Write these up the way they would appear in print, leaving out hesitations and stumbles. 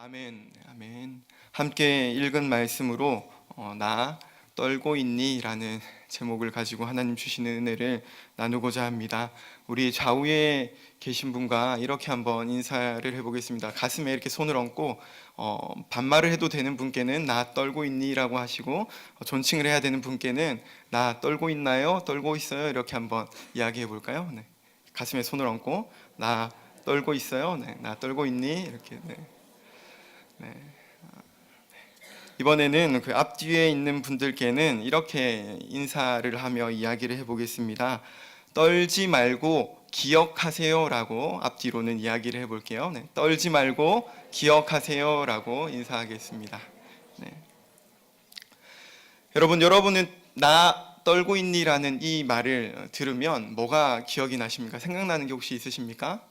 아멘, 아멘. 함께 읽은 말씀으로 나 떨고 있니? 라는 제목을 가지고 하나님 주시는 은혜를 나누고자 합니다. 우리 좌우에 계신 분과 이렇게 한번 인사를 해보겠습니다. 가슴에 이렇게 손을 얹고 반말을 해도 되는 분께는 나 떨고 있니? 라고 하시고 존칭을 해야 되는 분께는 나 떨고 있나요? 떨고 있어요? 이렇게 한번 이야기해 볼까요? 네. 가슴에 손을 얹고 나 떨고 있어요? 네. 나 떨고 있니? 이렇게. 네. 네. 이번에는 그 앞뒤에 있는 분들께는 이렇게 인사를 하며 이야기를 해보겠습니다. 떨지 말고 기억하세요 라고 앞뒤로는 이야기를 해볼게요. 네. 떨지 말고 기억하세요 라고 인사하겠습니다. 네. 여러분은 나 떨고 있니? 라는 이 말을 들으면 뭐가 기억이 나십니까? 생각나는 게 혹시 있으십니까?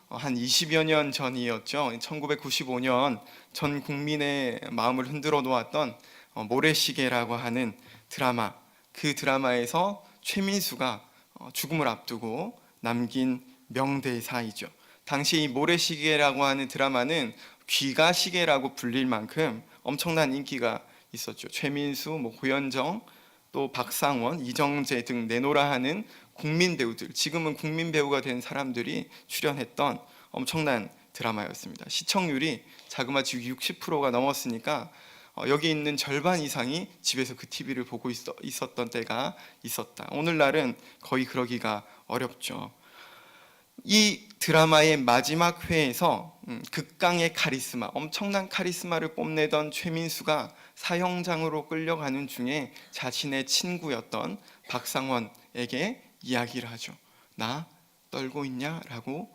한 20여 년 전이었죠. 1995년 전 국민의 마음을 흔들어 놓았던 모래시계라고 하는 드라마. 그 드라마에서 최민수가 죽음을 앞두고 남긴 명대사이죠. 당시 이 모래시계라고 하는 드라마는 귀가시계라고 불릴 만큼 엄청난 인기가 있었죠. 최민수, 고현정, 또 박상원, 이정재 등 내노라 하는 국민 배우들, 지금은 국민 배우가 된 사람들이 출연했던 엄청난 드라마였습니다. 시청률이 자그마치 60%가 넘었으니까 여기 있는 절반 이상이 집에서 그 TV를 보고 있었던 때가 있었다. 오늘날은 거의 그러기가 어렵죠. 이 드라마의 마지막 회에서 극강의 카리스마, 엄청난 카리스마를 뽐내던 최민수가 사형장으로 끌려가는 중에 자신의 친구였던 박상원에게 이야기를 하죠. 나 떨고 있냐? 라고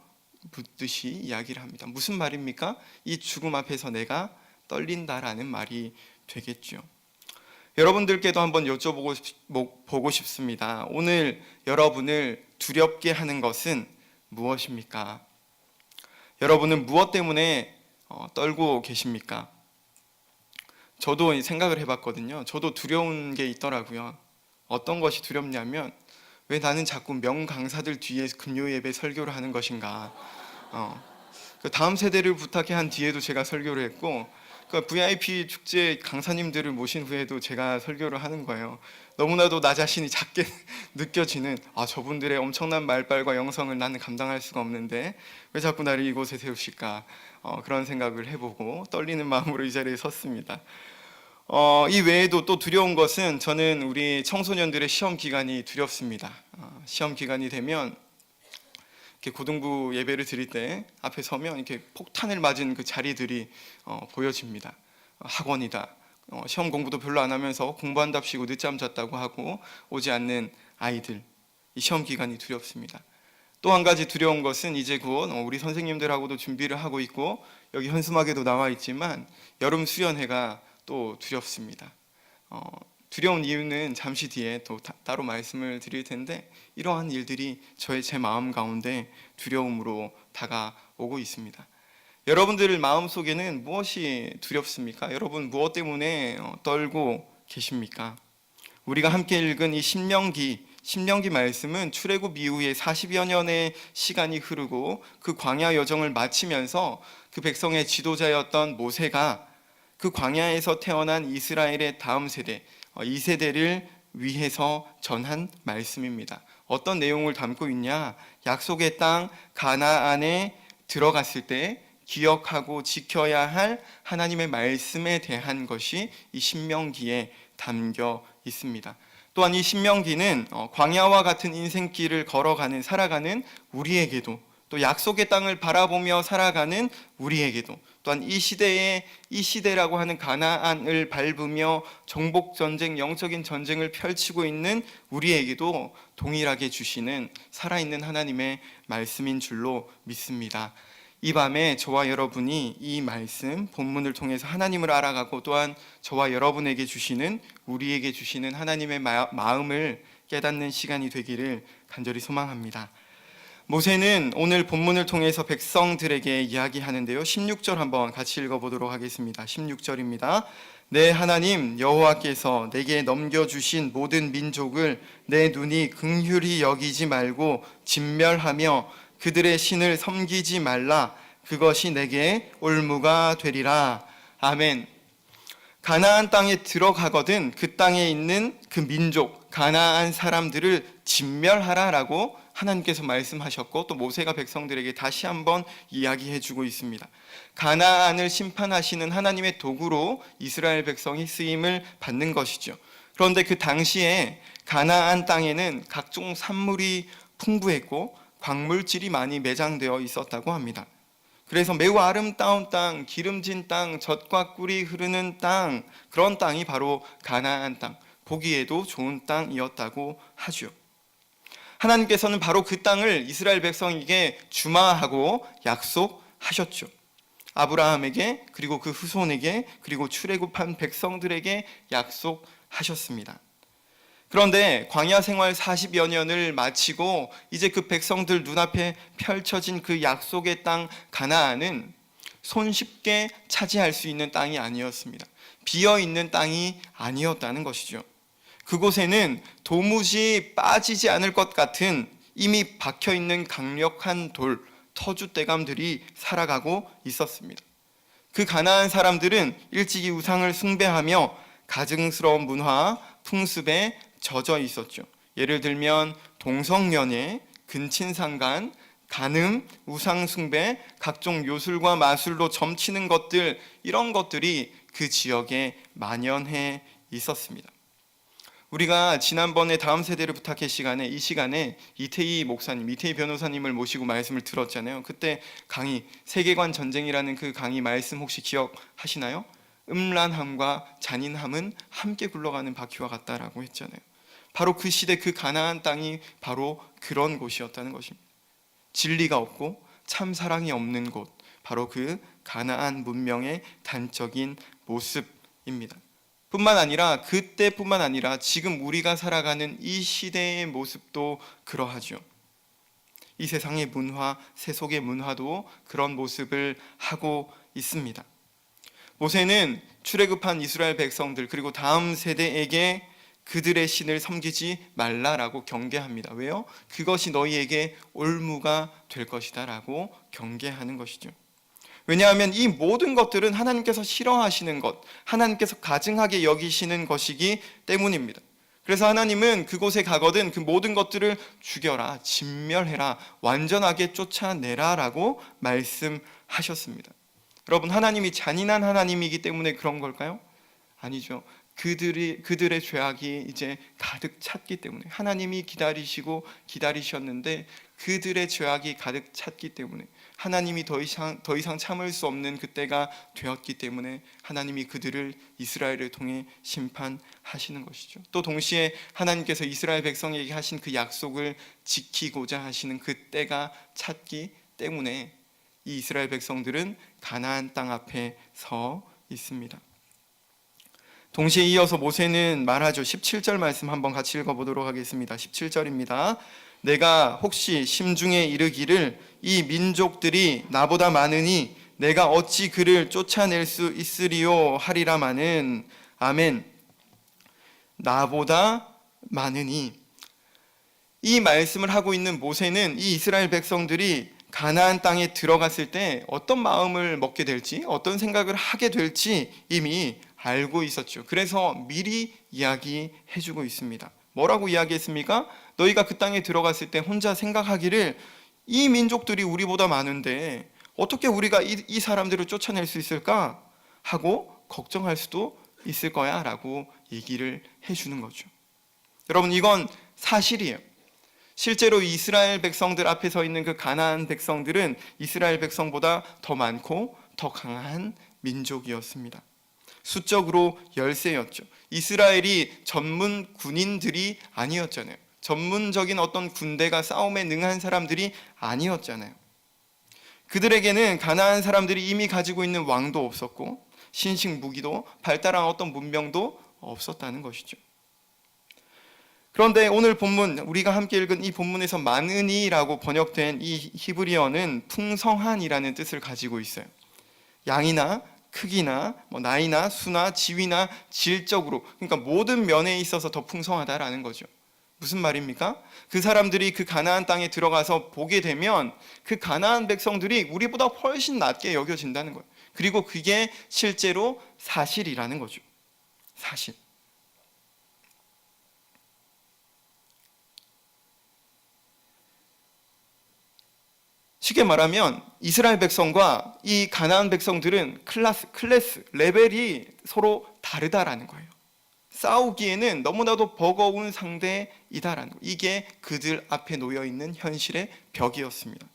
묻듯이 이야기를 합니다. 무슨 말입니까? 이 죽음 앞에서 내가 떨린다라는 말이 되겠죠. 여러분들께도 한번 여쭤보고 싶습니다. 오늘 여러분을 두렵게 하는 것은 무엇입니까? 여러분은 무엇 때문에 떨고 계십니까? 저도 생각을 해봤거든요. 저도 두려운 게 있더라고요. 어떤 것이 두렵냐면 왜 나는 자꾸 명강사들 뒤에 금요 예배 설교를 하는 것인가. 그 다음 세대를 부탁해 한 뒤에도 제가 설교를 했고, 그 VIP 축제 강사님들을 모신 후에도 제가 설교를 하는 거예요. 너무나도 나 자신이 작게 느껴지는, 저분들의 엄청난 말발과 영성을 나는 감당할 수가 없는데 왜 자꾸 나를 이곳에 세우실까, 그런 생각을 해보고 떨리는 마음으로 이 자리에 섰습니다. 이 외에도 또 두려운 것은 저는 우리 청소년들의 시험 기간이 두렵습니다. 시험 기간이 되면 이렇게 고등부 예배를 드릴 때 앞에 서면 이렇게 폭탄을 맞은 그 자리들이 보여집니다. 학원이다. 시험 공부도 별로 안 하면서 공부한답시고 늦잠 잤다고 하고 오지 않는 아이들. 이 시험 기간이 두렵습니다. 또 한 가지 두려운 것은 이제 곧 우리 선생님들하고도 준비를 하고 있고 여기 현수막에도 나와 있지만 여름 수련회가 또 두렵습니다. 두려운 이유는 잠시 뒤에 또 따로 말씀을 드릴 텐데 이러한 일들이 제 마음 가운데 두려움으로 다가오고 있습니다. 여러분들 마음속에는 무엇이 두렵습니까? 여러분 무엇 때문에 떨고 계십니까? 우리가 함께 읽은 이 신명기 말씀은 출애굽 이후에 40여 년의 시간이 흐르고 그 광야 여정을 마치면서 그 백성의 지도자였던 모세가 그 광야에서 태어난 이스라엘의 다음 세대, 2세대를 위해서 전한 말씀입니다. 어떤 내용을 담고 있냐? 약속의 땅 가나안에 들어갔을 때 기억하고 지켜야 할 하나님의 말씀에 대한 것이 이 신명기에 담겨 있습니다. 또한 이 신명기는 광야와 같은 인생길을 살아가는 우리에게도, 또 약속의 땅을 바라보며 살아가는 우리에게도, 또한 이 시대라고 하는 가나안을 밟으며 정복전쟁, 영적인 전쟁을 펼치고 있는 우리에게도 동일하게 주시는 살아있는 하나님의 말씀인 줄로 믿습니다. 이 밤에 저와 여러분이 이 말씀, 본문을 통해서 하나님을 알아가고 또한 저와 여러분에게 우리에게 주시는 하나님의 마음을 깨닫는 시간이 되기를 간절히 소망합니다. 모세는 오늘 본문을 통해서 백성들에게 이야기하는데요. 16절 한번 같이 읽어보도록 하겠습니다. 16절입니다. 내 하나님 여호와께서 내게 넘겨주신 모든 민족을 내 눈이 긍휼히 여기지 말고 진멸하며 그들의 신을 섬기지 말라. 그것이 내게 올무가 되리라. 아멘. 가나안 땅에 들어가거든 그 땅에 있는 그 민족, 가나안 사람들을 진멸하라라고 하나님께서 말씀하셨고, 또 모세가 백성들에게 다시 한번 이야기해 주고 있습니다. 가나안을 심판하시는 하나님의 도구로 이스라엘 백성이 쓰임을 받는 것이죠. 그런데 그 당시에 가나안 땅에는 각종 산물이 풍부했고 광물질이 많이 매장되어 있었다고 합니다. 그래서 매우 아름다운 땅, 기름진 땅, 젖과 꿀이 흐르는 땅, 그런 땅이 바로 가나안 땅, 보기에도 좋은 땅이었다고 하죠. 하나님께서는 바로 그 땅을 이스라엘 백성에게 주마하고 약속하셨죠. 아브라함에게, 그리고 그 후손에게, 그리고 출애굽한 백성들에게 약속하셨습니다. 그런데 광야 생활 40여 년을 마치고 이제 그 백성들 눈앞에 펼쳐진 그 약속의 땅 가나안은 손쉽게 차지할 수 있는 땅이 아니었습니다. 비어있는 땅이 아니었다는 것이죠. 그곳에는 도무지 빠지지 않을 것 같은 이미 박혀있는 강력한 돌, 터줏대감들이 살아가고 있었습니다. 그 가나안 사람들은 일찍이 우상을 숭배하며 가증스러운 문화, 풍습에 젖어 있었죠. 예를 들면 동성연애, 근친상간, 간음, 우상숭배, 각종 요술과 마술로 점치는 것들, 이런 것들이 그 지역에 만연해 있었습니다. 우리가 지난번에 다음 세대를 부탁해 시간에, 이 시간에 이태희 목사님, 이태희 변호사님을 모시고 말씀을 들었잖아요. 그때 강의, 세계관 전쟁이라는 그 강의 말씀 혹시 기억하시나요? 음란함과 잔인함은 함께 굴러가는 바퀴와 같다라고 했잖아요. 바로 그 시대 그 가나안 땅이 바로 그런 곳이었다는 것입니다. 진리가 없고 참 사랑이 없는 곳, 바로 그 가나안 문명의 단적인 모습입니다. 뿐만 아니라 그때뿐만 아니라 지금 우리가 살아가는 이 시대의 모습도 그러하죠. 이 세상의 문화, 세속의 문화도 그런 모습을 하고 있습니다. 모세는 출애굽한 이스라엘 백성들, 그리고 다음 세대에게 그들의 신을 섬기지 말라라고 경계합니다. 왜요? 그것이 너희에게 올무가 될 것이다 라고 경계하는 것이죠. 왜냐하면 이 모든 것들은 하나님께서 싫어하시는 것, 하나님께서 가증하게 여기시는 것이기 때문입니다. 그래서 하나님은 그곳에 가거든 그 모든 것들을 죽여라, 진멸해라, 완전하게 쫓아내라 라고 말씀하셨습니다. 여러분, 하나님이 잔인한 하나님이기 때문에 그런 걸까요? 아니죠. 그들의 죄악이 이제 가득 찼기 때문에, 하나님이 기다리시고 기다리셨는데 그들의 죄악이 가득 찼기 때문에, 하나님이 더 이상 참을 수 없는 그때가 되었기 때문에 하나님이 그들을, 이스라엘을 통해 심판하시는 것이죠. 또 동시에 하나님께서 이스라엘 백성에게 하신 그 약속을 지키고자 하시는 그때가 찼기 때문에 이 이스라엘 백성들은 가나안 땅 앞에 서 있습니다. 동시에 이어서 모세는 말하죠. 17절 말씀 한번 같이 읽어보도록 하겠습니다. 17절입니다. 내가 혹시 심중에 이르기를 이 민족들이 나보다 많으니 내가 어찌 그를 쫓아낼 수 있으리요 하리라마는. 아멘. 나보다 많으니, 이 말씀을 하고 있는 모세는 이 이스라엘 백성들이 가나안 땅에 들어갔을 때 어떤 마음을 먹게 될지, 어떤 생각을 하게 될지 이미 알고 있었죠. 그래서 미리 이야기해주고 있습니다. 뭐라고 이야기했습니까? 너희가 그 땅에 들어갔을 때 혼자 생각하기를 이 민족들이 우리보다 많은데 어떻게 우리가 이 사람들을 쫓아낼 수 있을까 하고 걱정할 수도 있을 거야 라고 얘기를 해주는 거죠. 여러분, 이건 사실이에요. 실제로 이스라엘 백성들 앞에 서 있는 그 가나안 백성들은 이스라엘 백성보다 더 많고 더 강한 민족이었습니다. 수적으로 열세였죠. 이스라엘이 전문 군인들이 아니었잖아요. 전문적인 어떤 군대가 싸움에 능한 사람들이 아니었잖아요. 그들에게는 가나안 사람들이 이미 가지고 있는 왕도 없었고 신식 무기도 발달한 어떤 문명도 없었다는 것이죠. 그런데 오늘 본문, 우리가 함께 읽은 이 본문에서 많으니라고 번역된 이 히브리어는 풍성한이라는 뜻을 가지고 있어요. 양이나 크기나 나이나 수나 지위나 질적으로, 그러니까 모든 면에 있어서 더 풍성하다라는 거죠. 무슨 말입니까? 그 사람들이 그 가나안 땅에 들어가서 보게 되면 그 가나안 백성들이 우리보다 훨씬 낫게 여겨진다는 거예요. 그리고 그게 실제로 사실이라는 거죠. 사실. 쉽게 말하면 이스라엘 백성과 이 가나안 백성들은 클래스, 레벨이 서로 다르다라는 거예요. 싸우기에는 너무나도 버거운 상대이다라는 거. 이게 그들 앞에 놓여 있는 현실의 벽이었습니다.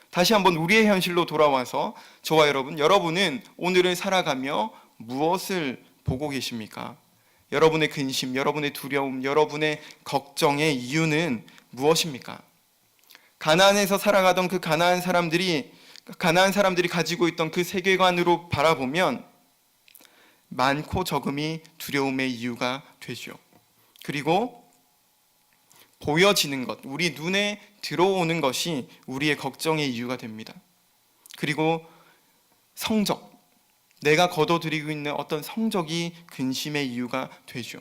다시 한번 우리의 현실로 돌아와서 저와 여러분은 오늘을 살아가며 무엇을 보고 계십니까? 여러분의 근심, 여러분의 두려움, 여러분의 걱정의 이유는 무엇입니까? 가나안에서 살아가던 그 가나안 사람들이 가지고 있던 그 세계관으로 바라보면 많고 적음이 두려움의 이유가 되죠. 그리고 보여지는 것, 우리 눈에 들어오는 것이 우리의 걱정의 이유가 됩니다. 그리고 성적, 내가 거둬들이고 있는 어떤 성적이 근심의 이유가 되죠.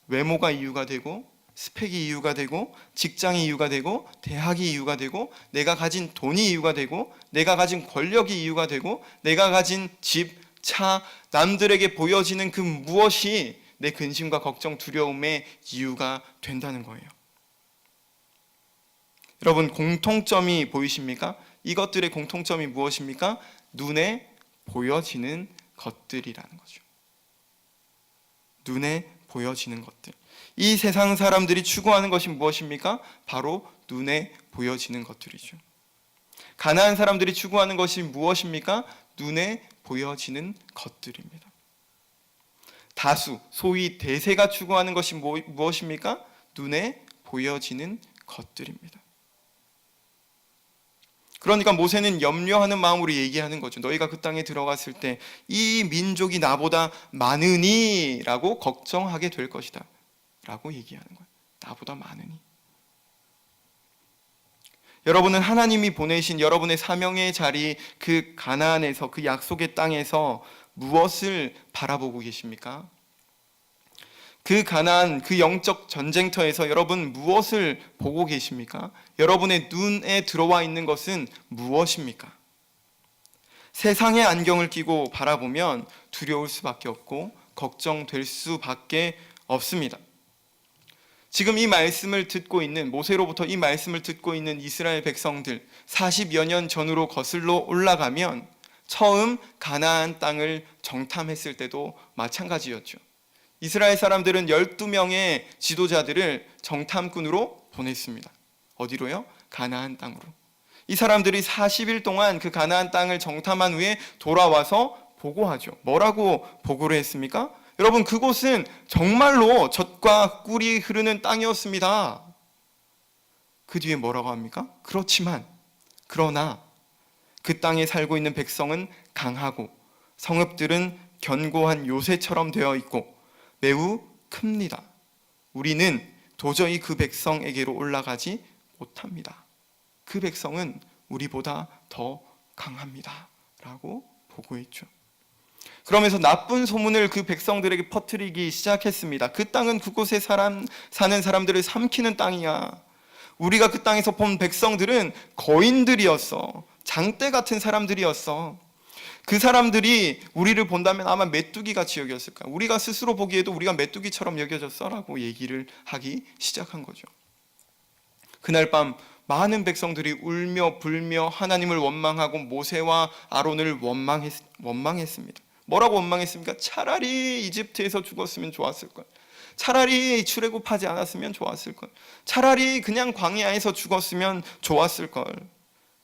외모가 이유가 되고, 스펙이 이유가 되고, 직장이 이유가 되고, 대학이 이유가 되고, 내가 가진 돈이 이유가 되고, 내가 가진 권력이 이유가 되고, 내가 가진 집, 차, 남들에게 보여지는 그 무엇이 내 근심과 걱정, 두려움의 이유가 된다는 거예요. 여러분, 공통점이 보이십니까? 이것들의 공통점이 무엇입니까? 눈에 보여지는 것들이라는 거죠. 눈에 보여지는 것들. 이 세상 사람들이 추구하는 것이 무엇입니까? 바로 눈에 보여지는 것들이죠. 가나안 사람들이 추구하는 것이 무엇입니까? 눈에 보여지는 것들입니다. 다수, 소위 대세가 추구하는 것이 무엇입니까? 눈에 보여지는 것들입니다. 그러니까 모세는 염려하는 마음으로 얘기하는 거죠. 너희가 그 땅에 들어갔을 때 이 민족이 나보다 많으니 라고 걱정하게 될 것이다 라고 얘기하는 거예요. 나보다 많으니. 여러분은 하나님이 보내신 여러분의 사명의 자리, 그 가나안에서, 그 약속의 땅에서 무엇을 바라보고 계십니까? 그 가나안, 그 영적 전쟁터에서 여러분 무엇을 보고 계십니까? 여러분의 눈에 들어와 있는 것은 무엇입니까? 세상의 안경을 끼고 바라보면 두려울 수밖에 없고 걱정될 수밖에 없습니다. 지금 이 말씀을 듣고 있는, 모세로부터 이 말씀을 듣고 있는 이스라엘 백성들 40여 년 전으로 거슬러 올라가면 처음 가나안 땅을 정탐했을 때도 마찬가지였죠. 이스라엘 사람들은 12명의 지도자들을 정탐꾼으로 보냈습니다. 어디로요? 가나안 땅으로. 이 사람들이 40일 동안 그 가나안 땅을 정탐한 후에 돌아와서 보고하죠. 뭐라고 보고를 했습니까? 여러분, 그곳은 정말로 젖과 꿀이 흐르는 땅이었습니다. 그 뒤에 뭐라고 합니까? 그러나 그 땅에 살고 있는 백성은 강하고 성읍들은 견고한 요새처럼 되어 있고 매우 큽니다. 우리는 도저히 그 백성에게로 올라가지 못합니다. 그 백성은 우리보다 더 강합니다 라고 보고했죠. 그러면서 나쁜 소문을 그 백성들에게 퍼뜨리기 시작했습니다. 그 땅은 그곳에 사는 사람들을 삼키는 땅이야. 우리가 그 땅에서 본 백성들은 거인들이었어. 장대 같은 사람들이었어. 그 사람들이 우리를 본다면 아마 메뚜기같이 여겼을 거야. 우리가 스스로 보기에도 우리가 메뚜기처럼 여겨졌어 라고 얘기를 하기 시작한 거죠. 그날 밤 많은 백성들이 울며 불며 하나님을 원망하고 모세와 아론을 원망했습니다. 뭐라고 원망했습니까? 차라리 이집트에서 죽었으면 좋았을 걸. 차라리 출애굽하지 않았으면 좋았을 걸. 차라리 그냥 광야에서 죽었으면 좋았을 걸.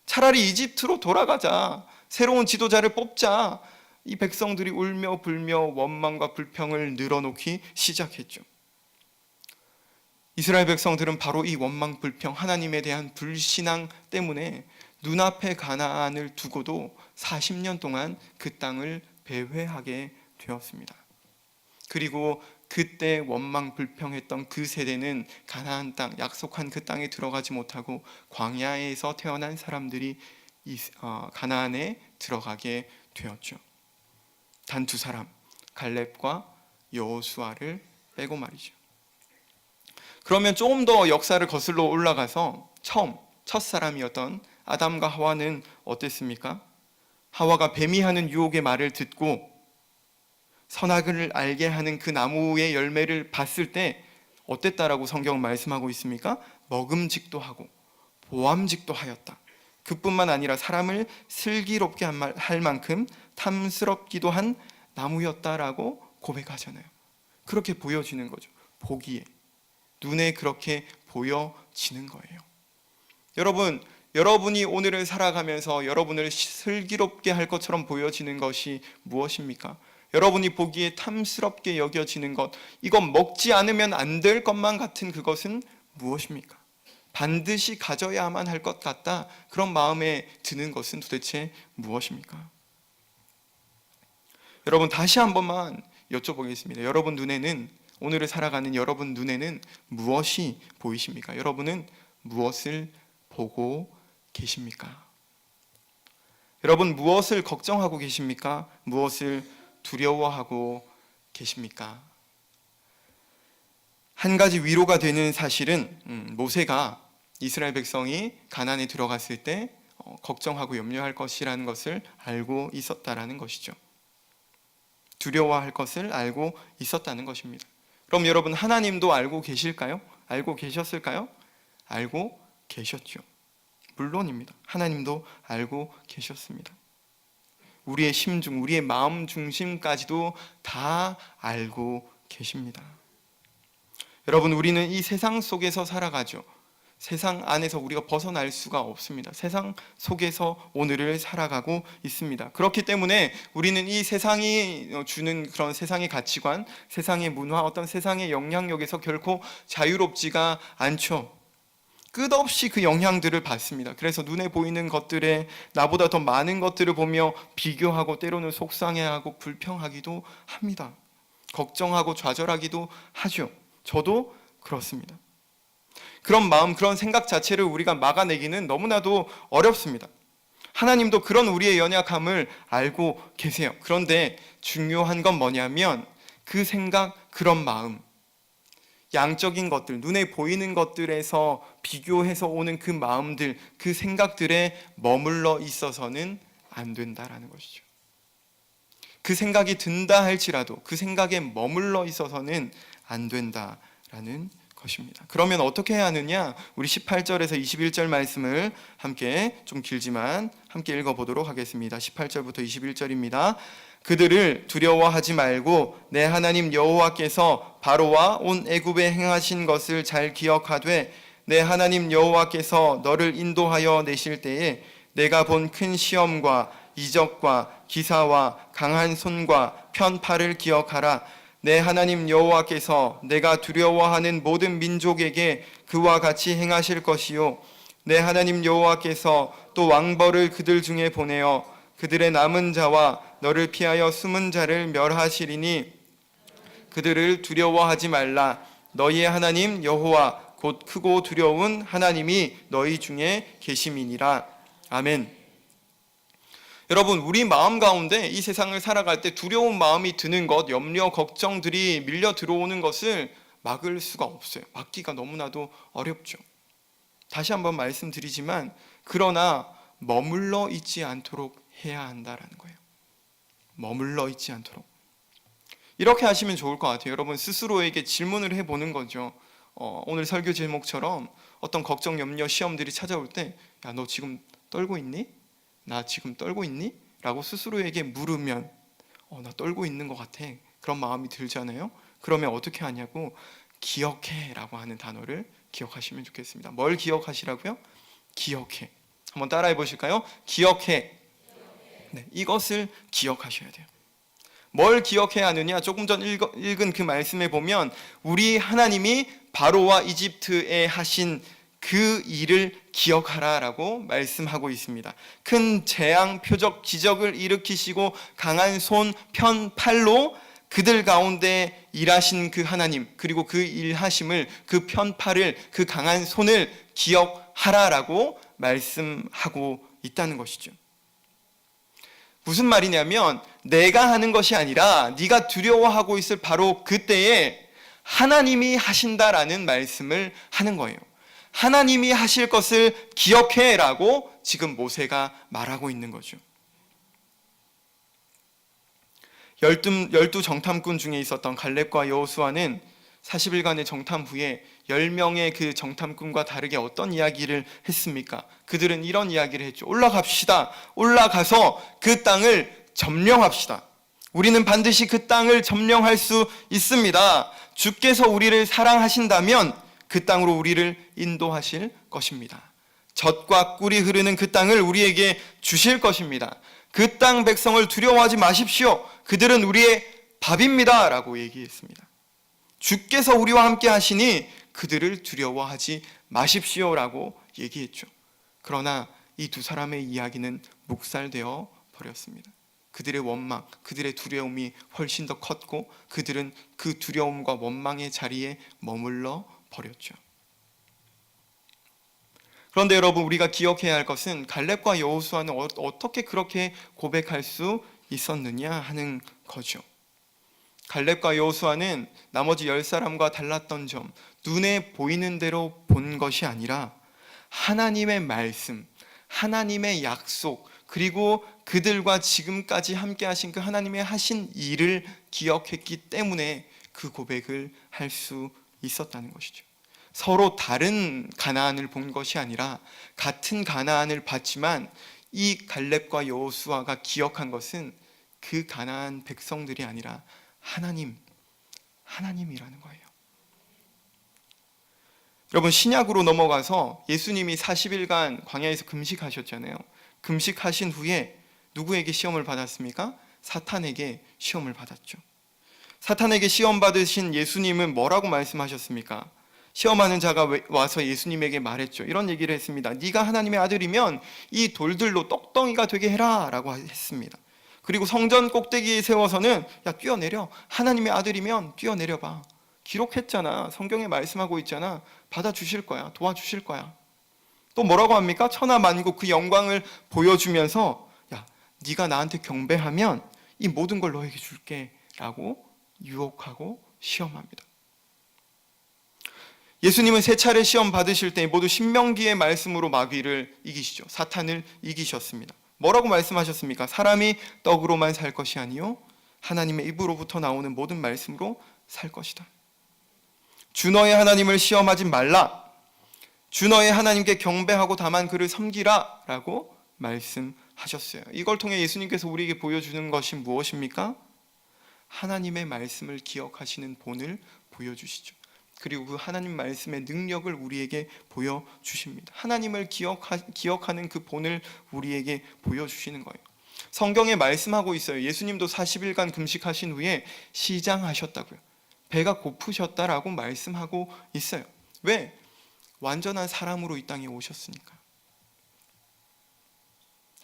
차라리 이집트로 돌아가자. 새로운 지도자를 뽑자. 이 백성들이 울며 불며 원망과 불평을 늘어놓기 시작했죠. 이스라엘 백성들은 바로 이 원망, 불평, 하나님에 대한 불신앙 때문에 눈앞에 가나안을 두고도 40년 동안 그 땅을 배회하게 되었습니다. 그리고 그때 원망, 불평했던 그 세대는 가나안 땅, 약속한 그 땅에 들어가지 못하고 광야에서 태어난 사람들이 가나안에 들어가게 되었죠. 단 두 사람, 갈렙과 여호수아를 빼고 말이죠. 그러면 조금 더 역사를 거슬러 올라가서 첫 사람이었던 아담과 하와는 어땠습니까? 하와가 뱀이 하는 유혹의 말을 듣고 선악을 알게 하는 그 나무의 열매를 봤을 때 어땠다라고 성경은 말씀하고 있습니까? 먹음직도 하고 보암직도 하였다. 그뿐만 아니라 사람을 슬기롭게 할 만큼 탐스럽기도 한 나무였다라고 고백하잖아요. 그렇게 보여지는 거죠. 보기에, 눈에 그렇게 보여지는 거예요. 여러분이 오늘을 살아가면서 여러분을 슬기롭게 할 것처럼 보여지는 것이 무엇입니까? 여러분이 보기에 탐스럽게 여겨지는 것, 이건 먹지 않으면 안 될 것만 같은 그것은 무엇입니까? 반드시 가져야만 할 것 같다, 그런 마음에 드는 것은 도대체 무엇입니까? 여러분, 다시 한 번만 여쭤보겠습니다. 여러분 눈에는, 오늘을 살아가는 여러분 눈에는 무엇이 보이십니까? 여러분은 무엇을 보고 계십니까? 여러분, 무엇을 걱정하고 계십니까? 무엇을 두려워하고 계십니까? 한 가지 위로가 되는 사실은 모세가 이스라엘 백성이 가나안에 들어갔을 때 걱정하고 염려할 것이라는 것을 알고 있었다라는 것이죠. 두려워할 것을 알고 있었다는 것입니다. 그럼 여러분, 하나님도 알고 계실까요? 알고 계셨을까요? 알고 계셨죠. 물론입니다. 하나님도 알고 계셨습니다. 우리의 심중, 우리의 마음 중심까지도 다 알고 계십니다. 여러분, 우리는 이 세상 속에서 살아가죠. 세상 안에서 우리가 벗어날 수가 없습니다. 세상 속에서 오늘을 살아가고 있습니다. 그렇기 때문에 우리는 이 세상이 주는 그런 세상의 가치관, 세상의 문화, 어떤 세상의 영향력에서 결코 자유롭지가 않죠. 끝없이 그 영향들을 받습니다. 그래서 눈에 보이는 것들에 나보다 더 많은 것들을 보며 비교하고 때로는 속상해하고 불평하기도 합니다. 걱정하고 좌절하기도 하죠. 저도 그렇습니다. 그런 마음, 그런 생각 자체를 우리가 막아내기는 너무나도 어렵습니다. 하나님도 그런 우리의 연약함을 알고 계세요. 그런데 중요한 건 뭐냐면 그 생각, 그런 마음, 양적인 것들, 눈에 보이는 것들에서 비교해서 오는 그 마음들, 그 생각들에 머물러 있어서는 안 된다라는 것이죠. 그 생각이 든다 할지라도 그 생각에 머물러 있어서는 안 된다라는 것입니다. 그러면 어떻게 해야 하느냐? 우리 18절에서 21절 말씀을 함께, 좀 길지만 함께 읽어보도록 하겠습니다. 18절부터 21절입니다. 그들을 두려워하지 말고 내 하나님 여호와께서 바로와 온 애굽에 행하신 것을 잘 기억하되 내 하나님 여호와께서 너를 인도하여 내실 때에 내가 본 큰 시험과 이적과 기사와 강한 손과 편팔을 기억하라. 내 하나님 여호와께서 내가 두려워하는 모든 민족에게 그와 같이 행하실 것이요 내 하나님 여호와께서 또 왕벌을 그들 중에 보내어 그들의 남은 자와 너를 피하여 숨은 자를 멸하시리니 그들을 두려워하지 말라. 너희의 하나님 여호와 곧 크고 두려운 하나님이 너희 중에 계심이니라. 아멘. 여러분, 우리 마음 가운데 이 세상을 살아갈 때 두려운 마음이 드는 것, 염려, 걱정들이 밀려 들어오는 것을 막을 수가 없어요. 막기가 너무나도 어렵죠. 다시 한번 말씀드리지만 그러나 머물러 있지 않도록 해야 한다라는 거예요. 머물러 있지 않도록. 이렇게 하시면 좋을 것 같아요. 여러분, 스스로에게 질문을 해보는 거죠. 오늘 설교 제목처럼 어떤 걱정, 염려, 시험들이 찾아올 때 야, 너 지금 떨고 있니? 나 지금 떨고 있니? 라고 스스로에게 물으면 나 떨고 있는 것 같아. 그런 마음이 들잖아요. 그러면 어떻게 하냐고, 기억해 라고 하는 단어를 기억하시면 좋겠습니다. 뭘 기억하시라고요? 기억해. 한번 따라해 보실까요? 기억해. 네, 이것을 기억하셔야 돼요. 뭘 기억해야 하느냐? 조금 전 읽은 그 말씀에 보면 우리 하나님이 바로와 이집트에 하신 그 일을 기억하라라고 말씀하고 있습니다. 큰 재앙, 표적, 기적을 일으키시고 강한 손, 편팔로 그들 가운데 일하신 그 하나님, 그리고 그 일하심을, 그 편팔을, 그 강한 손을 기억하라라고 말씀하고 있다는 것이죠. 무슨 말이냐면 내가 하는 것이 아니라 네가 두려워하고 있을 바로 그때에 하나님이 하신다라는 말씀을 하는 거예요. 하나님이 하실 것을 기억해라고 지금 모세가 말하고 있는 거죠. 열두 정탐꾼 중에 있었던 갈렙과 여호수아는 40일간의 정탐 후에 10명의 그 정탐꾼과 다르게 어떤 이야기를 했습니까? 그들은 이런 이야기를 했죠. 올라갑시다. 올라가서 그 땅을 점령합시다. 우리는 반드시 그 땅을 점령할 수 있습니다. 주께서 우리를 사랑하신다면 그 땅으로 우리를 인도하실 것입니다. 젖과 꿀이 흐르는 그 땅을 우리에게 주실 것입니다. 그 땅 백성을 두려워하지 마십시오. 그들은 우리의 밥입니다. 라고 얘기했습니다. 주께서 우리와 함께 하시니 그들을 두려워하지 마십시오. 라고 얘기했죠. 그러나 이 두 사람의 이야기는 묵살되어 버렸습니다. 그들의 원망, 그들의 두려움이 훨씬 더 컸고 그들은 그 두려움과 원망의 자리에 머물러 버렸죠. 그런데 여러분, 우리가 기억해야 할 것은 갈렙과 여호수아는 어떻게 그렇게 고백할 수 있었느냐 하는 거죠. 갈렙과 여호수아는 나머지 10사람과 달랐던 점, 눈에 보이는 대로 본 것이 아니라 하나님의 말씀, 하나님의 약속, 그리고 그들과 지금까지 함께 하신 그 하나님의 하신 일을 기억했기 때문에 그 고백을 할 수 있었다는 것이죠. 서로 다른 가나안을 본 것이 아니라 같은 가나안을 봤지만 이 갈렙과 여호수아가 기억한 것은 그 가나안 백성들이 아니라 하나님이라는 거예요. 여러분, 신약으로 넘어가서 예수님이 40일간 광야에서 금식하셨잖아요. 금식하신 후에 누구에게 시험을 받았습니까? 사탄에게 시험을 받았죠. 사탄에게 시험 받으신 예수님은 뭐라고 말씀하셨습니까? 시험하는 자가 와서 예수님에게 말했죠. 이런 얘기를 했습니다. 네가 하나님의 아들이면 이 돌들로 떡덩이가 되게 해라 라고 했습니다. 그리고 성전 꼭대기에 세워서는 야, 뛰어내려. 하나님의 아들이면 뛰어내려봐. 기록했잖아. 성경에 말씀하고 있잖아. 받아주실 거야. 도와주실 거야. 또 뭐라고 합니까? 천하만국 그 영광을 보여주면서 야, 네가 나한테 경배하면 이 모든 걸 너에게 줄게 라고 유혹하고 시험합니다. 예수님은 세 차례 시험 받으실 때 모두 신명기의 말씀으로 마귀를 이기시죠. 사탄을 이기셨습니다. 뭐라고 말씀하셨습니까? 사람이 떡으로만 살 것이 아니요 하나님의 입으로부터 나오는 모든 말씀으로 살 것이다. 주 너의 하나님을 시험하지 말라. 주 너의 하나님께 경배하고 다만 그를 섬기라 라고 말씀하셨어요. 이걸 통해 예수님께서 우리에게 보여주는 것이 무엇입니까? 하나님의 말씀을 기억하시는 본을 보여주시죠. 그리고 그 하나님 말씀의 능력을 우리에게 보여주십니다. 하나님을 기억하는 그 본을 우리에게 보여주시는 거예요. 성경에 말씀하고 있어요. 예수님도 40일간 금식하신 후에 시장하셨다고요. 배가 고프셨다라고 말씀하고 있어요. 왜? 완전한 사람으로 이 땅에 오셨으니까.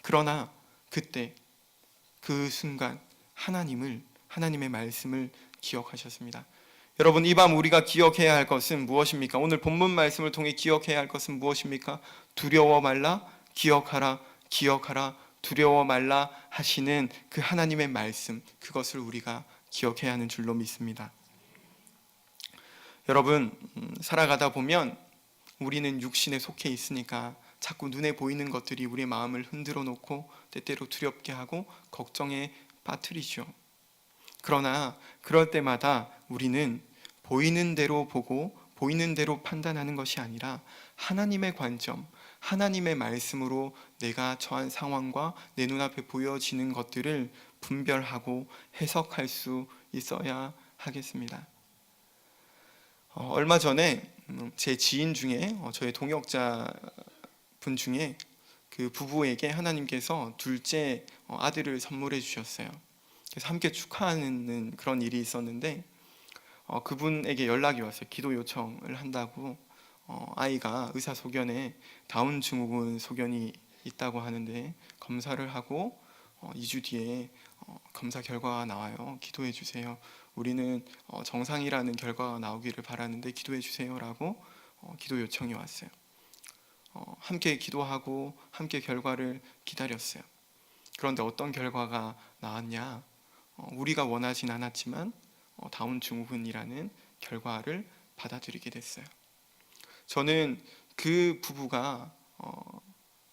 그러나 그때 그 순간 하나님의 말씀을 기억하셨습니다. 여러분, 이 밤 우리가 기억해야 할 것은 무엇입니까? 오늘 본문 말씀을 통해 기억해야 할 것은 무엇입니까? 두려워 말라, 기억하라, 기억하라, 두려워 말라 하시는 그 하나님의 말씀, 그것을 우리가 기억해야 하는 줄로 믿습니다. 여러분, 살아가다 보면 우리는 육신에 속해 있으니까 자꾸 눈에 보이는 것들이 우리의 마음을 흔들어 놓고 때때로 두렵게 하고 걱정에 빠뜨리죠. 그러나 그럴 때마다 우리는 보이는 대로 보고 보이는 대로 판단하는 것이 아니라 하나님의 관점, 하나님의 말씀으로 내가 처한 상황과 내 눈앞에 보여지는 것들을 분별하고 해석할 수 있어야 하겠습니다. 얼마 전에 제 지인 중에 저의 동역자 분 중에 그 부부에게 하나님께서 둘째 아들을 선물해 주셨어요. 그래서 함께 축하하는 그런 일이 있었는데 그분에게 연락이 왔어요. 기도 요청을 한다고. 아이가 의사소견에 다운 증후군 소견이 있다고 하는데 검사를 하고 2주 뒤에 검사 결과가 나와요. 기도해 주세요. 우리는 정상이라는 결과가 나오기를 바라는데 기도해 주세요라고 기도 요청이 왔어요. 함께 기도하고 함께 결과를 기다렸어요. 그런데 어떤 결과가 나왔냐? 우리가 원하진 않았지만 다운 증후군이라는 결과를 받아들이게 됐어요. 저는 그 부부가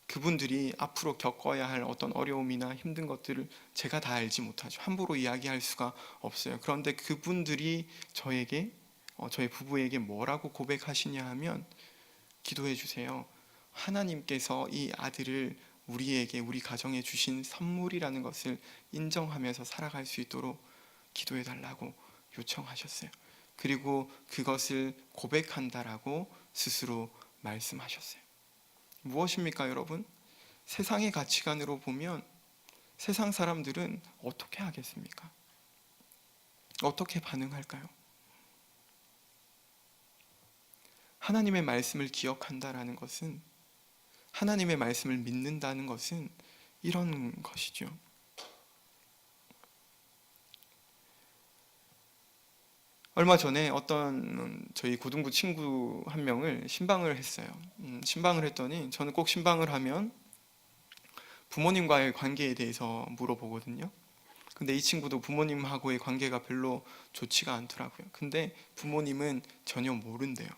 그분들이 앞으로 겪어야 할 어떤 어려움이나 힘든 것들을 제가 다 알지 못하죠. 함부로 이야기할 수가 없어요. 그런데 그분들이 저에게 저희 부부에게 뭐라고 고백하시냐 하면, 기도해 주세요. 하나님께서 이 아들을 우리에게, 우리 가정에 주신 선물이라는 것을 인정하면서 살아갈 수 있도록 기도해 달라고 요청하셨어요. 그리고 그것을 고백한다라고 스스로 말씀하셨어요. 무엇입니까, 여러분? 세상의 가치관으로 보면 세상 사람들은 어떻게 하겠습니까? 어떻게 반응할까요? 하나님의 말씀을 기억한다라는 것은, 하나님의 말씀을 믿는다는 것은 이런 것이죠. 얼마 전에 어떤 저희 고등부 친구 한 명을 신방을 했어요. 신방을 했더니, 저는 꼭 신방을 하면 부모님과의 관계에 대해서 물어보거든요. 근데 이 친구도 부모님하고의 관계가 별로 좋지가 않더라고요. 근데 부모님은 전혀 모른대요.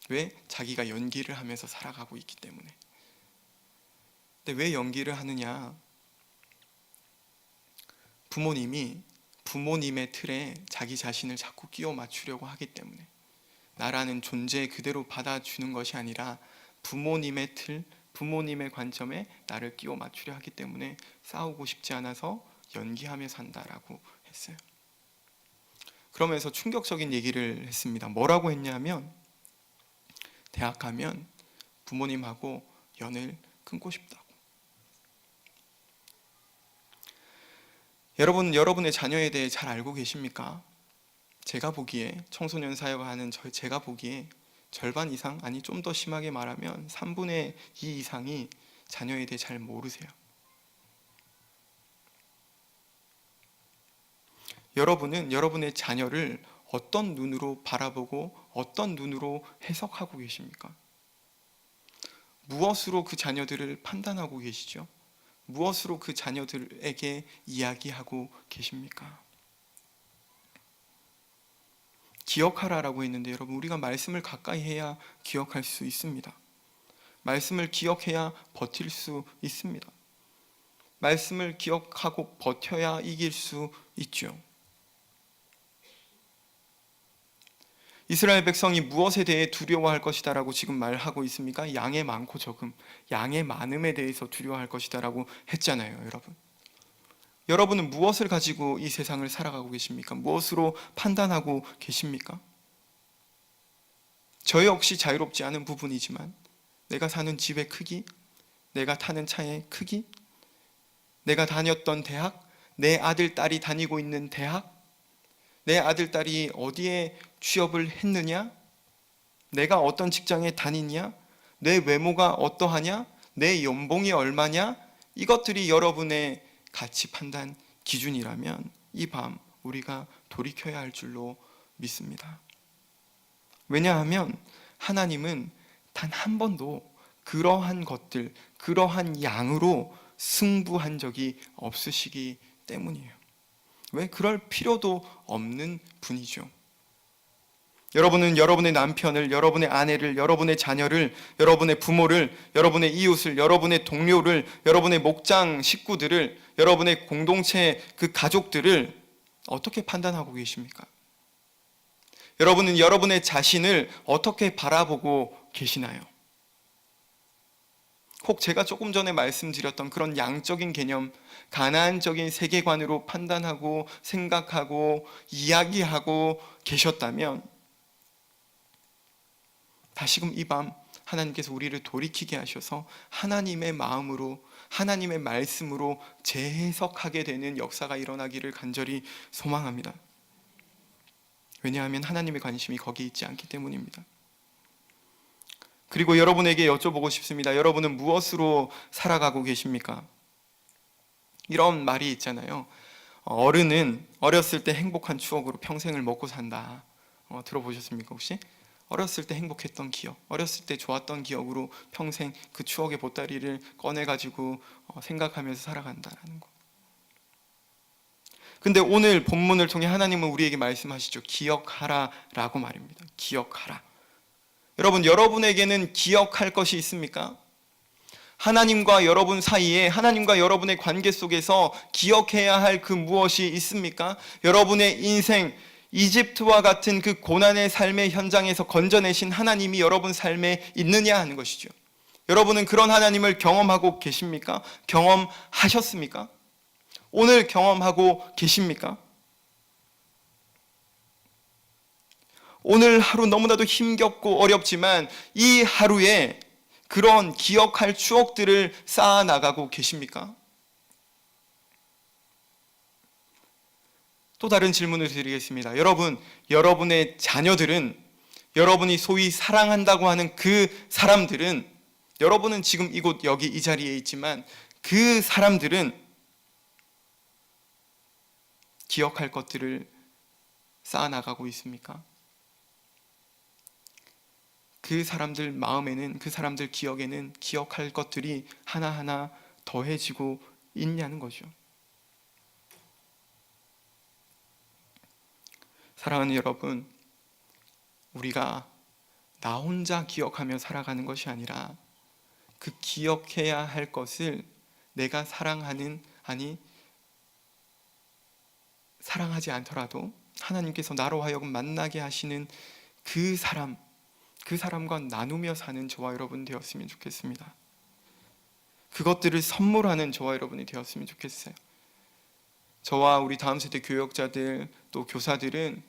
왜? 자기가 연기를 하면서 살아가고 있기 때문에. 근데 왜 연기를 하느냐? 부모님이 부모님의 틀에 자기 자신을 자꾸 끼워 맞추려고 하기 때문에, 나라는 존재 그대로 받아주는 것이 아니라 부모님의 틀, 부모님의 관점에 나를 끼워 맞추려 하기 때문에 싸우고 싶지 않아서 연기하며 산다라고 했어요. 그러면서 충격적인 얘기를 했습니다. 뭐라고 했냐면, 대학 가면 부모님하고 연을 끊고 싶다고. 여러분, 여러분의 자녀에 대해 잘 알고 계십니까? 제가 보기에, 청소년 사역하는 제가 보기에 절반 이상, 아니 좀 더 심하게 말하면 3분의 2 이상이 자녀에 대해 잘 모르세요. 여러분은 여러분의 자녀를 어떤 눈으로 바라보고 어떤 눈으로 해석하고 계십니까? 무엇으로 그 자녀들을 판단하고 계시죠? 무엇으로 그 자녀들에게 이야기하고 계십니까? 기억하라라고 했는데, 여러분, 우리가 말씀을 가까이 해야 기억할 수 있습니다. 말씀을 기억해야 버틸 수 있습니다. 말씀을 기억하고 버텨야 이길 수 있죠. 이스라엘 백성이 무엇에 대해 두려워할 것이다 라고 지금 말하고 있습니까? 양의 많고 적음, 양의 많음에 대해서 두려워할 것이다 라고 했잖아요, 여러분. 여러분은 무엇을 가지고 이 세상을 살아가고 계십니까? 무엇으로 판단하고 계십니까? 저 역시 자유롭지 않은 부분이지만, 내가 사는 집의 크기, 내가 타는 차의 크기, 내가 다녔던 대학, 내 아들, 딸이 다니고 있는 대학, 내 아들, 딸이 어디에 취업을 했느냐, 내가 어떤 직장에 다니냐, 내 외모가 어떠하냐, 내 연봉이 얼마냐, 이것들이 여러분의 가치 판단 기준이라면 이 밤 우리가 돌이켜야 할 줄로 믿습니다. 왜냐하면 하나님은 단 한 번도 그러한 것들, 그러한 양으로 승부한 적이 없으시기 때문이에요. 왜? 그럴 필요도 없는 분이죠. 여러분은 여러분의 남편을, 여러분의 아내를, 여러분의 자녀를, 여러분의 부모를, 여러분의 이웃을, 여러분의 동료를, 여러분의 목장 식구들을, 여러분의 공동체 그 가족들을 어떻게 판단하고 계십니까? 여러분은 여러분의 자신을 어떻게 바라보고 계시나요? 혹 제가 조금 전에 말씀드렸던 그런 양적인 개념, 가나안적인 세계관으로 판단하고 생각하고 이야기하고 계셨다면, 다시금 이 밤 하나님께서 우리를 돌이키게 하셔서 하나님의 마음으로, 하나님의 말씀으로 재해석하게 되는 역사가 일어나기를 간절히 소망합니다. 왜냐하면 하나님의 관심이 거기에 있지 않기 때문입니다. 그리고 여러분에게 여쭤보고 싶습니다. 여러분은 무엇으로 살아가고 계십니까? 이런 말이 있잖아요. 어른은 어렸을 때 행복한 추억으로 평생을 먹고 산다. 들어보셨습니까 혹시? 어렸을 때 행복했던 기억, 어렸을 때 좋았던 기억으로 평생 그 추억의 보따리를 꺼내가지고 생각하면서 살아간다라는 거. 근데 오늘 본문을 통해 하나님은 우리에게 말씀하시죠. 기억하라 라고 말입니다. 기억하라. 여러분, 여러분에게는 기억할 것이 있습니까? 하나님과 여러분 사이에, 하나님과 여러분의 관계 속에서 기억해야 할 그 무엇이 있습니까? 여러분의 인생, 이집트와 같은 그 고난의 삶의 현장에서 건져내신 하나님이 여러분 삶에 있느냐 하는 것이죠. 여러분은 그런 하나님을 경험하고 계십니까? 경험하셨습니까? 오늘 경험하고 계십니까? 오늘 하루 너무나도 힘겹고 어렵지만 이 하루에 그런 기억할 추억들을 쌓아 나가고 계십니까? 또 다른 질문을 드리겠습니다. 여러분, 여러분의 자녀들은, 여러분이 소위 사랑한다고 하는 그 사람들은, 여러분은 지금 이곳 여기 이 자리에 있지만 그 사람들은 기억할 것들을 쌓아 나가고 있습니까? 그 사람들 마음에는, 그 사람들 기억에는 기억할 것들이 하나하나 더해지고 있냐는 거죠. 사랑하는 여러분, 우리가 나 혼자 기억하며 살아가는 것이 아니라 그 기억해야 할 것을 내가 사랑하는, 아니 사랑하지 않더라도 하나님께서 나로 하여금 만나게 하시는 그 사람과 나누며 사는 저와 여러분 되었으면 좋겠습니다. 그것들을 선물하는 저와 여러분이 되었으면 좋겠어요. 저와 우리 다음 세대 교역자들 또 교사들은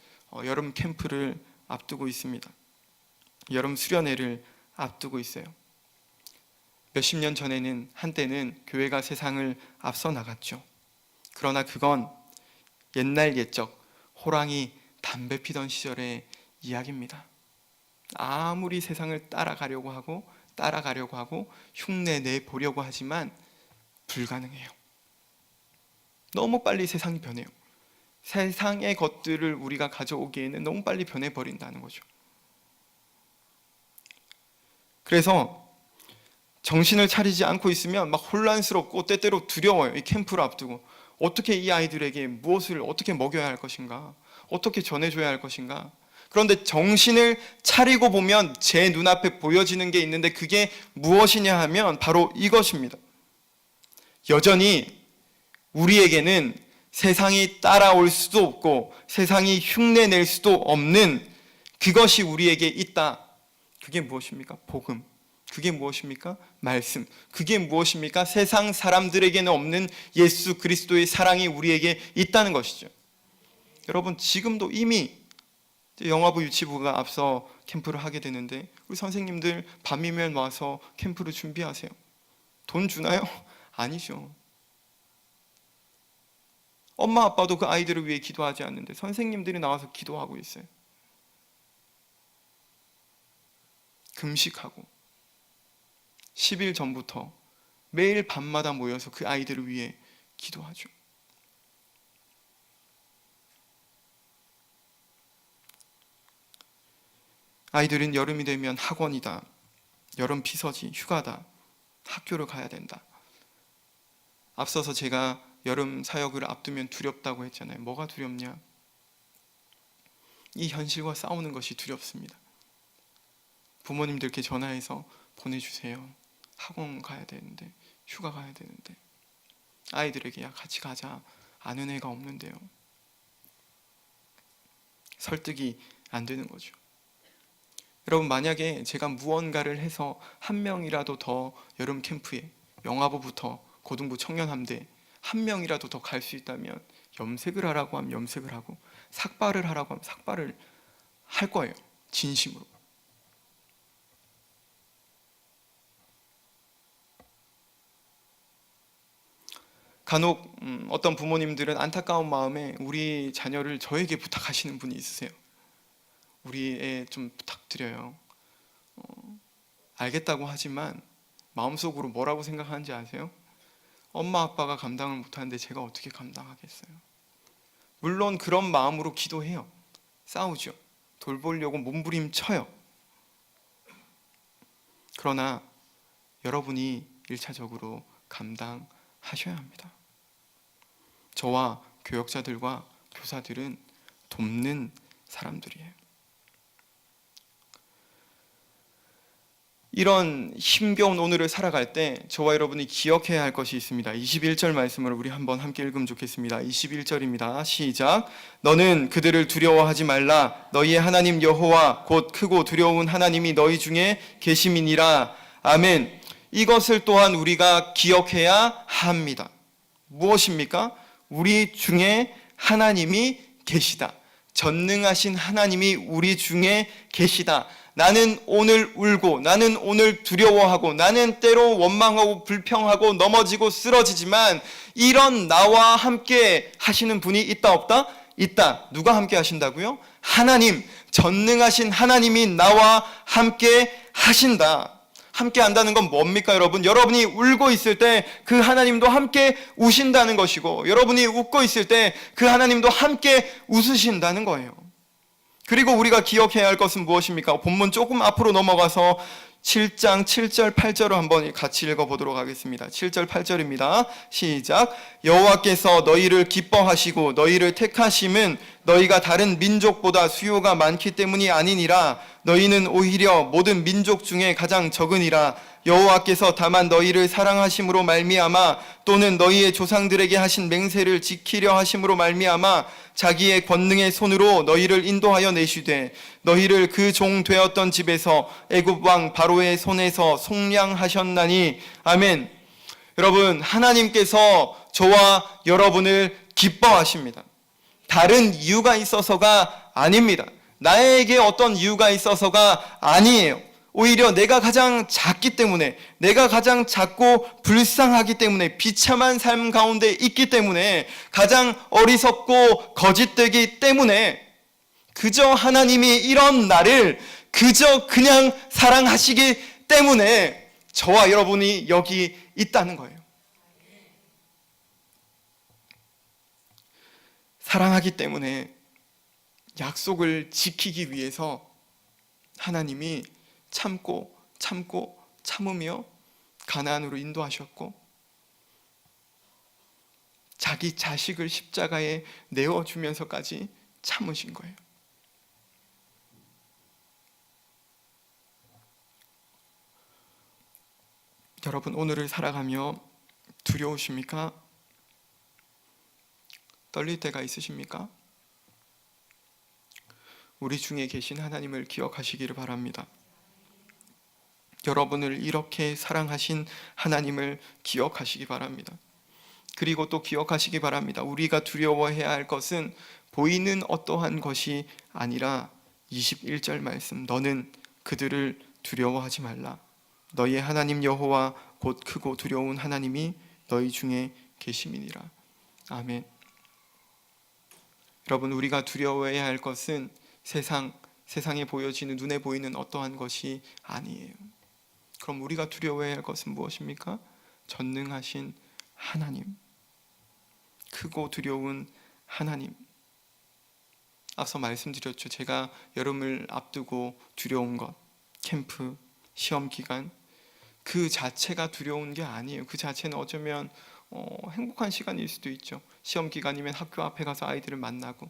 여름 캠프를 앞두고 있습니다. 여름 수련회를 앞두고 있어요. 몇십 년 전에는, 한때는 교회가 세상을 앞서 나갔죠. 그러나 그건 옛날 옛적 호랑이 담배 피던 시절의 이야기입니다. 아무리 세상을 따라가려고 하고 흉내 내보려고 하지만 불가능해요. 너무 빨리 세상이 변해요. 세상의 것들을 우리가 가져오기에는 너무 빨리 변해버린다는 거죠. 그래서 정신을 차리지 않고 있으면 막 혼란스럽고 때때로 두려워요. 이 캠프를 앞두고 어떻게 이 아이들에게 무엇을 어떻게 먹여야 할 것인가, 어떻게 전해줘야 할 것인가. 그런데 정신을 차리고 보면 제 눈앞에 보여지는 게 있는데 그게 무엇이냐 하면 바로 이것입니다. 여전히 우리에게는 세상이 따라올 수도 없고 세상이 흉내낼 수도 없는 그것이 우리에게 있다. 그게 무엇입니까? 복음. 그게 무엇입니까? 말씀. 그게 무엇입니까? 세상 사람들에게는 없는 예수 그리스도의 사랑이 우리에게 있다는 것이죠. 여러분, 지금도 이미 영화부 유치부가 앞서 캠프를 하게 되는데 우리 선생님들 밤이면 와서 캠프를 준비하세요. 돈 주나요? 아니죠. 엄마 아빠도 그 아이들을 위해 기도하지 않는데 선생님들이 나와서 기도하고 있어요. 금식하고 10일 전부터 매일 밤마다 모여서 그 아이들을 위해 기도하죠. 아이들은 여름이 되면 학원이다, 여름 피서지, 휴가다, 학교를 가야 된다. 앞서서 제가 여름 사역을 앞두면 두렵다고 했잖아요. 뭐가 두렵냐? 이 현실과 싸우는 것이 두렵습니다. 부모님들께 전화해서 보내주세요. 학원 가야 되는데, 휴가 가야 되는데. 아이들에게 야 같이 가자. 아는 애가 없는데요. 설득이 안 되는 거죠. 여러분, 만약에 제가 무언가를 해서 한 명이라도 더 여름 캠프에, 영화부부터 고등부 청년함대 한 명이라도 더 갈 수 있다면 염색을 하라고 하면 염색을 하고 삭발을 하라고 하면 삭발을 할 거예요. 진심으로. 간혹 어떤 부모님들은 안타까운 마음에 우리 자녀를 저에게 부탁하시는 분이 있으세요. 우리 애 좀 부탁드려요. 알겠다고 하지만 마음속으로 뭐라고 생각하는지 아세요? 엄마 아빠가 감당을 못하는데 제가 어떻게 감당하겠어요? 물론 그런 마음으로 기도해요. 싸우죠. 돌보려고 몸부림쳐요. 그러나 여러분이 1차적으로 감당하셔야 합니다. 저와 교역자들과 교사들은 돕는 사람들이에요. 이런 힘겨운 오늘을 살아갈 때 저와 여러분이 기억해야 할 것이 있습니다. 21절 말씀을 우리 한번 함께 읽으면 좋겠습니다. 21절입니다. 시작. 너는 그들을 두려워하지 말라. 너희의 하나님 여호와 곧 크고 두려운 하나님이 너희 중에 계심이니라. 아멘. 이것을 또한 우리가 기억해야 합니다. 무엇입니까? 우리 중에 하나님이 계시다. 전능하신 하나님이 우리 중에 계시다. 나는 오늘 울고, 나는 오늘 두려워하고, 나는 때로 원망하고 불평하고 넘어지고 쓰러지지만 이런 나와 함께 하시는 분이 있다 없다? 있다. 누가 함께 하신다고요? 하나님, 전능하신 하나님이 나와 함께 하신다. 함께 한다는 건 뭡니까, 여러분? 여러분이 울고 있을 때 그 하나님도 함께 우신다는 것이고, 여러분이 웃고 있을 때 그 하나님도 함께 웃으신다는 거예요. 그리고 우리가 기억해야 할 것은 무엇입니까? 본문 조금 앞으로 넘어가서 7장 7절 8절을 한번 같이 읽어보도록 하겠습니다. 7절 8절입니다. 시작. 여호와께서 너희를 기뻐하시고 너희를 택하심은 너희가 다른 민족보다 수요가 많기 때문이 아니니라. 너희는 오히려 모든 민족 중에 가장 적으니라. 여호와께서 다만 너희를 사랑하심으로 말미암아 또는 너희의 조상들에게 하신 맹세를 지키려 하심으로 말미암아 자기의 권능의 손으로 너희를 인도하여 내시되 너희를 그 종 되었던 집에서 애굽 왕 바로의 손에서 속량하셨나니. 아멘. 여러분, 하나님께서 저와 여러분을 기뻐하십니다. 다른 이유가 있어서가 아닙니다. 나에게 어떤 이유가 있어서가 아니에요. 오히려 내가 가장 작기 때문에, 내가 가장 작고 불쌍하기 때문에, 비참한 삶 가운데 있기 때문에, 가장 어리석고 거짓되기 때문에 그저 하나님이 이런 나를 그저 그냥 사랑하시기 때문에 저와 여러분이 여기 있다는 거예요. 사랑하기 때문에 약속을 지키기 위해서 하나님이 참으며 가나안으로 인도하셨고 자기 자식을 십자가에 내어주면서까지 참으신 거예요. 여러분, 오늘을 살아가며 두려우십니까? 떨릴 때가 있으십니까? 우리 중에 계신 하나님을 기억하시기를 바랍니다. 여러분을 이렇게 사랑하신 하나님을 기억하시기 바랍니다. 그리고 또 기억하시기 바랍니다. 우리가 두려워해야 할 것은 보이는 어떠한 것이 아니라 21절 말씀, 너는 그들을 두려워하지 말라. 너희의 하나님 여호와 곧 크고 두려운 하나님이 너희 중에 계심이니라. 아멘. 여러분, 우리가 두려워해야 할 것은 세상에 보여지는, 눈에 보이는 어떠한 것이 아니에요. 그럼 우리가 두려워해야 할 것은 무엇입니까? 전능하신 하나님, 크고 두려운 하나님. 앞서 말씀드렸죠. 제가 여름을 앞두고 두려운 것, 캠프, 시험 기간, 그 자체가 두려운 게 아니에요. 그 자체는 어쩌면 행복한 시간일 수도 있죠. 시험 기간이면 학교 앞에 가서 아이들을 만나고,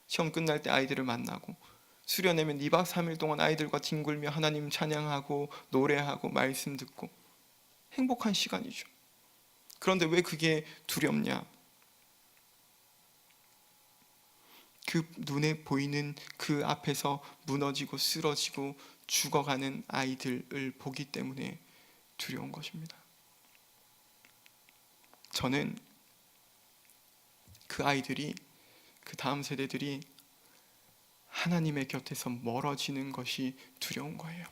시험 끝날 때 아이들을 만나고, 수련회면 2박 3일 동안 아이들과 뒹굴며 하나님 찬양하고 노래하고 말씀 듣고 행복한 시간이죠. 그런데 왜 그게 두렵냐? 그 눈에 보이는 그 앞에서 무너지고 쓰러지고 죽어가는 아이들을 보기 때문에 두려운 것입니다. 저는 그 아이들이, 그 다음 세대들이 하나님의 곁에서 멀어지는 것이 두려운 거예요.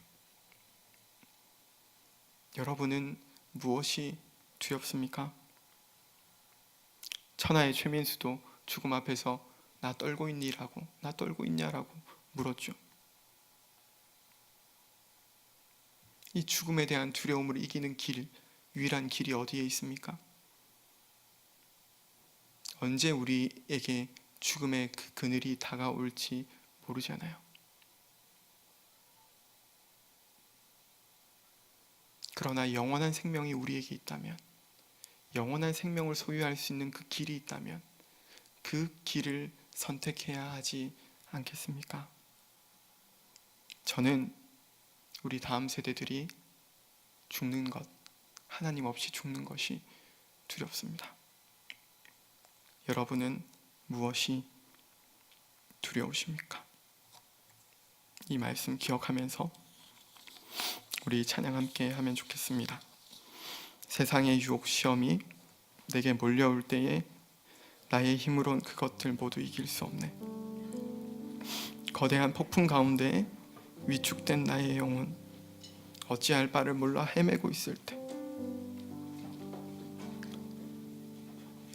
여러분은 무엇이 두렵습니까? 천하의 최민수도 죽음 앞에서 나 떨고 있니라고, 나 떨고 있냐라고 물었죠. 이 죽음에 대한 두려움을 이기는 길, 유일한 길이 어디에 있습니까? 언제 우리에게 죽음의 그 그늘이 다가올지 모르잖아요. 그러나 영원한 생명이 우리에게 있다면, 영원한 생명을 소유할 수 있는 그 길이 있다면, 그 길을 선택해야 하지 않겠습니까? 저는 우리 다음 세대들이 죽는 것, 하나님 없이 죽는 것이 두렵습니다. 여러분은 무엇이 두려우십니까? 이 말씀 기억하면서 우리 찬양 함께 하면 좋겠습니다. 세상의 유혹 시험이 내게 몰려올 때에 나의 힘으론 그것들 모두 이길 수 없네. 거대한 폭풍 가운데 위축된 나의 영혼, 어찌할 바를 몰라 헤매고 있을 때,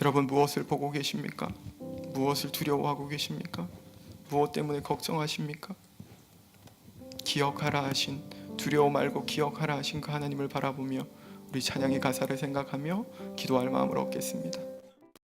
여러분 무엇을 보고 계십니까? 무엇을 두려워하고 계십니까? 무엇 때문에 걱정하십니까? 기억하라 하신, 두려워 말고 기억하라 하신 그 하나님을 바라보며 우리 찬양의 가사를 생각하며 기도할 마음을 얻겠습니다.